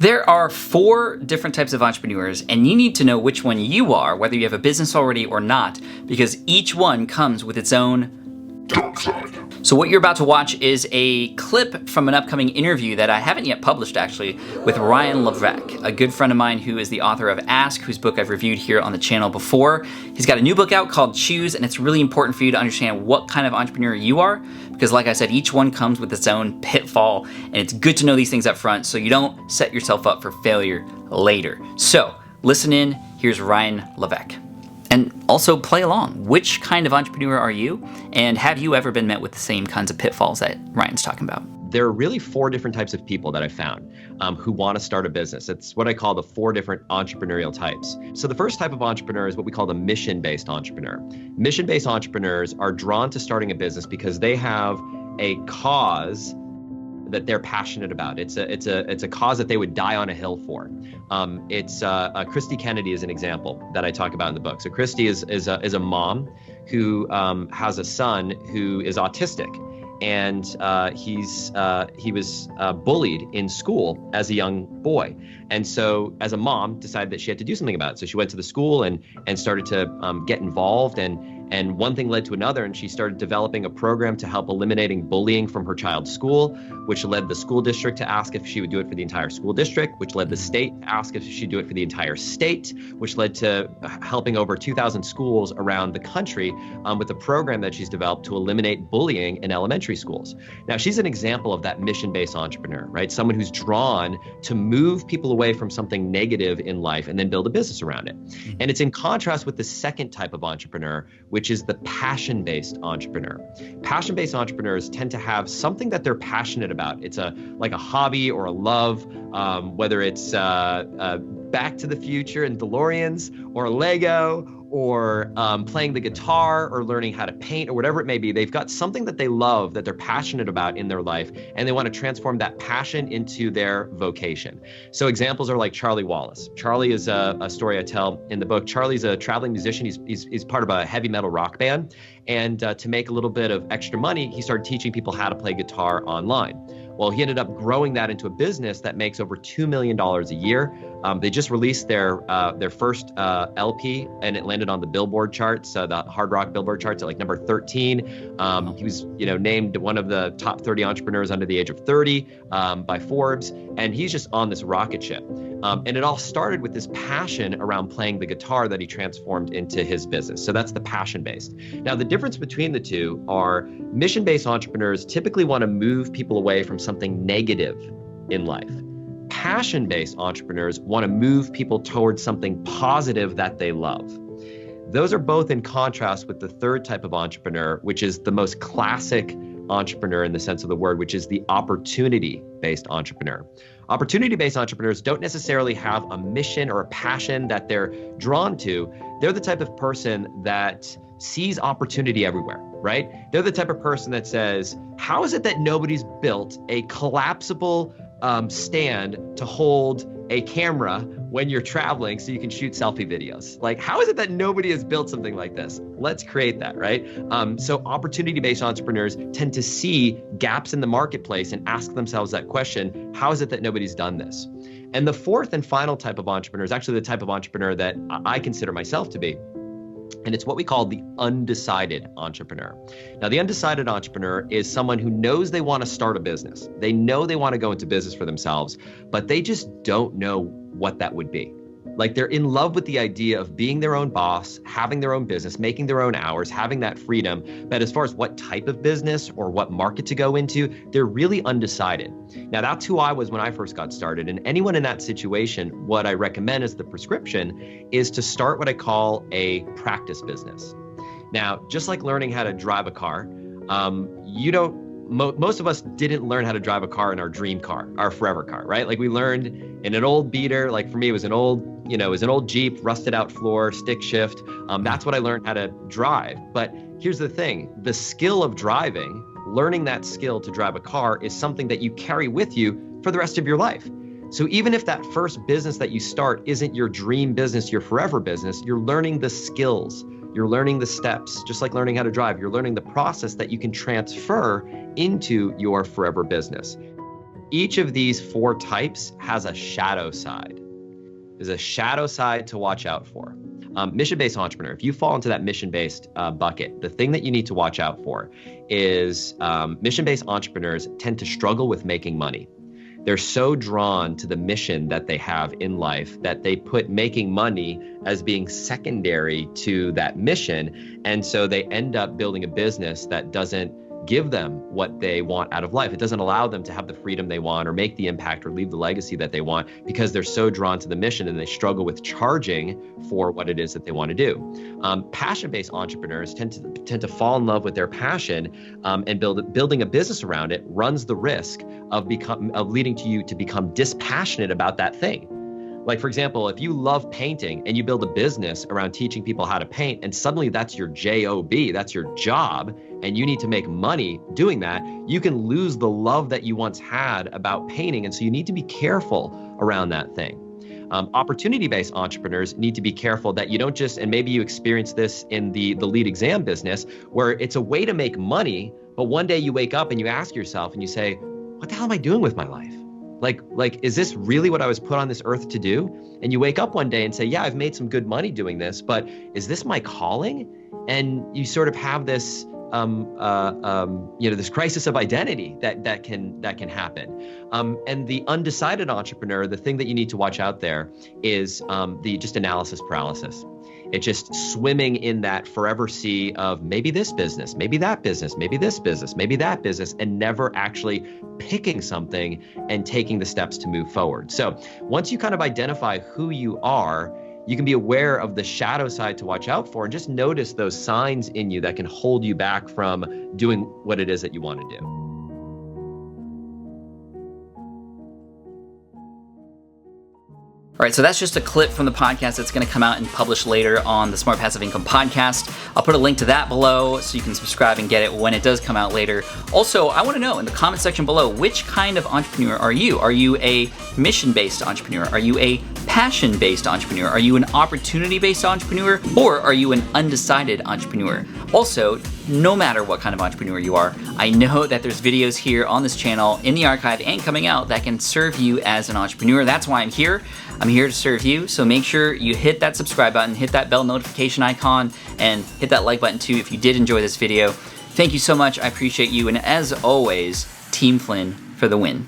There are 4 different types of entrepreneurs, and you need to know which one you are, whether you have a business already or not, because each one comes with its own dark side. So what you're about to watch is a clip from an upcoming interview that I haven't yet published, actually, with Ryan Levesque, a good friend of mine who is the author of Ask, whose book I've reviewed here on the channel before. He's got a new book out called Choose, and it's really important for you to understand what kind of entrepreneur you are, because like I said, each one comes with its own pitfall, and it's good to know these things up front so you don't set yourself up for failure later. So listen in, here's Ryan Levesque. And also play along. Which kind of entrepreneur are you? And have you ever been met with the same kinds of pitfalls that Ryan's talking about? There are really 4 different types of people that I've found who want to start a business. It's what I call the 4 different entrepreneurial types. So the first type of entrepreneur is what we call the mission-based entrepreneur. Mission-based entrepreneurs are drawn to starting a business because they have a cause that they're passionate about. It's a cause that they would die on a hill for. Christy Kennedy is an example that I talk about in the book. So Christy is a mom who has a son who is autistic, and he was bullied in school as a young boy. And so as a mom decided that she had to do something about it. So she went to the school and started to get involved, and one thing led to another, and she started developing a program to help eliminating bullying from her child's school, which led the school district to ask if she would do it for the entire school district, which led the state to ask if she'd do it for the entire state, which led to helping over 2,000 schools around the country with a program that she's developed to eliminate bullying in elementary schools. Now, she's an example of that mission-based entrepreneur, right? Someone who's drawn to move people away from something negative in life and then build a business around it. And it's in contrast with the second type of entrepreneur, which is the passion-based entrepreneur. Passion-based entrepreneurs tend to have something that they're passionate about. It's like a hobby or a love, whether it's Back to the Future and DeLoreans, or Lego, or playing the guitar, or learning how to paint, or whatever it may be. They've got something that they love, that they're passionate about in their life, and they want to transform that passion into their vocation. So examples are like Charlie Wallace. Charlie is a story I tell in the book. Charlie's a traveling musician. He's part of a heavy metal rock band. And to make a little bit of extra money, he started teaching people how to play guitar online. Well, he ended up growing that into a business that makes over $2 million a year. They just released their first LP, and it landed on the Billboard charts, the hard rock Billboard charts at like number 13. He was, named one of the top 30 entrepreneurs under the age of 30 by Forbes, and he's just on this rocket ship. And it all started with this passion around playing the guitar that he transformed into his business. So that's the passion-based. Now, the difference between the two are mission-based entrepreneurs typically want to move people away from something negative in life. Passion-based entrepreneurs want to move people towards something positive that they love. Those are both in contrast with the third type of entrepreneur, which is the most classic entrepreneur in the sense of the word, which is the opportunity-based entrepreneur. Opportunity-based entrepreneurs don't necessarily have a mission or a passion that they're drawn to. They're the type of person that sees opportunity everywhere, right? They're the type of person that says, how is it that nobody's built a collapsible stand to hold a camera when you're traveling so you can shoot selfie videos? Like, how is it that nobody has built something like this? Let's create that, right? So opportunity-based entrepreneurs tend to see gaps in the marketplace and ask themselves that question, how is it that nobody's done this? And the fourth and final type of entrepreneur is actually the type of entrepreneur that I consider myself to be. And it's what we call the undecided entrepreneur. Now, the undecided entrepreneur is someone who knows they want to start a business. They know they want to go into business for themselves, but they just don't know what that would be. Like, they're in love with the idea of being their own boss, having their own business, making their own hours, having that freedom. But as far as what type of business or what market to go into, they're really undecided. Now, that's who I was when I first got started. And anyone in that situation, what I recommend as the prescription is to start what I call a practice business. Now, just like learning how to drive a car, most of us didn't learn how to drive a car in our dream car, our forever car, right? Like, we learned in an old beater. Like, for me, it was an old Jeep, rusted out floor, stick shift. That's what I learned how to drive. But here's the thing, the skill of driving, learning that skill to drive a car is something that you carry with you for the rest of your life. So even if that first business that you start isn't your dream business, your forever business, you're learning the skills. You're learning the steps, just like learning how to drive. You're learning the process that you can transfer into your forever business. each of these 4 types has a shadow side. There's a shadow side to watch out for. Mission-based entrepreneur, if you fall into that mission-based bucket, the thing that you need to watch out for is mission-based entrepreneurs tend to struggle with making money. They're so drawn to the mission that they have in life that they put making money as being secondary to that mission. And so they end up building a business that doesn't give them what they want out of life. It doesn't allow them to have the freedom they want or make the impact or leave the legacy that they want because they're so drawn to the mission and they struggle with charging for what it is that they want to do. Passion-based entrepreneurs tend to fall in love with their passion and building a business around it runs the risk of leading to you to become dispassionate about that thing. Like, for example, if you love painting and you build a business around teaching people how to paint and suddenly that's your job, that's your job, and you need to make money doing that, you can lose the love that you once had about painting. And so you need to be careful around that thing. Opportunity-based entrepreneurs need to be careful that you don't just, and maybe you experience this in the lead exam business, where it's a way to make money, but one day you wake up and you ask yourself and you say, what the hell am I doing with my life? Like, is this really what I was put on this earth to do? And you wake up one day and say, yeah, I've made some good money doing this, but is this my calling? And you sort of have this, this crisis of identity that can happen. And the undecided entrepreneur, the thing that you need to watch out there is the just analysis paralysis. It's just swimming in that forever sea of maybe this business, maybe that business, maybe this business, maybe that business, and never actually picking something and taking the steps to move forward. So once you kind of identify who you are, you can be aware of the shadow side to watch out for and just notice those signs in you that can hold you back from doing what it is that you want to do. All right, so that's just a clip from the podcast that's going to come out and publish later on the Smart Passive Income podcast. I'll put a link to that below so you can subscribe and get it when it does come out later. Also, I want to know in the comment section below, which kind of entrepreneur are you? Are you a mission-based entrepreneur? Are you a passion-based entrepreneur? Are you an opportunity-based entrepreneur? Or are you an undecided entrepreneur? Also, no matter what kind of entrepreneur you are, I know that there's videos here on this channel in the archive and coming out that can serve you as an entrepreneur. That's why I'm here. I'm here to serve you, so make sure you hit that subscribe button, hit that bell notification icon, and hit that like button too if you did enjoy this video. Thank you so much, I appreciate you, and as always, Team Flynn for the win.